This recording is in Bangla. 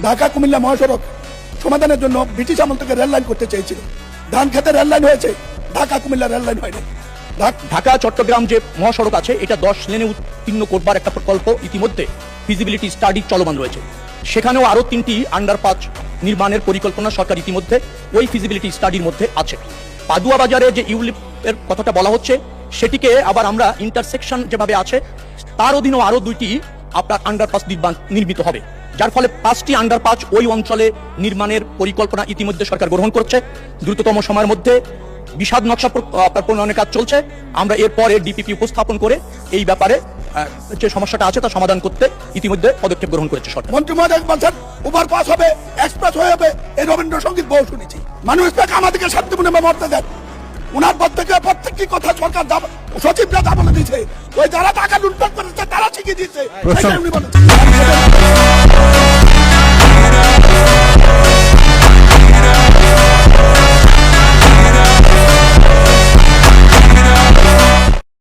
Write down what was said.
ঢাকা কুমিল্লা মহাসড়ক সমাধানের জন্য ব্রিটিশ আমল থেকে রেল লাইন করতে চেয়েছিল। ধান খেতে রেল লাইন হয়েছে, ঢাকা কুমিল্লা রেল লাইন হয়নি। ঢাকা চট্টগ্রাম যে মহাসড়ক আছে এটা 10 লেনে উত্তীর্ণ করবার একটা প্রকল্প ইতিমধ্যে ফিজিবিলিটি স্টাডি চলমান রয়েছে। সেখানেও আরো 3টি আন্ডারপাস নির্মাণের পরিকল্পনা সরকার ইতিমধ্যে ওই ফিজিবিলিটি স্টাডির মধ্যে আছে। পাদুয়া বাজারে যে ইউলিপের কথাটা বলা হচ্ছে সেটিকে আবার আমরা ইন্টারসেকশন যেভাবে আছে তার অধীনেও আরো 2টি আপনার আন্ডারপাস নির্মিত হবে, যার ফলে 5টি আন্ডারপাস ওই অঞ্চলে নির্মাণের পরিকল্পনা ইতিমধ্যে সরকার গ্রহণ করছে। দ্রুততম সময়ের মধ্যে বিশদ নকশা প্রণয়নের কাজ চলছে। আমরা এরপরে ডিপিপি উপস্থাপন করে এই ব্যাপারে যে সমস্যাটা আছে তা সমাধান করতে ইতিমধ্যে পদক্ষেপ গ্রহণ করেছে সরকার। মন্ত্রী মহোদয় বলছেন ওভারপাস হবে, এক্সপ্রেস হয়ে হবে, এই রবীন্দ্রসঙ্গীত বহু শুনেছি। মানুষ তাকে আমাদেরকে শান্তিপূর্ণ মরতে দেন। ওনার পর থেকে প্রত্যেকটি কথা সরকার সচিবরা যা বলে দিয়েছে, ওই যারা টাকা লুটপাট করেছে তারা শিখিয়ে দিয়েছে।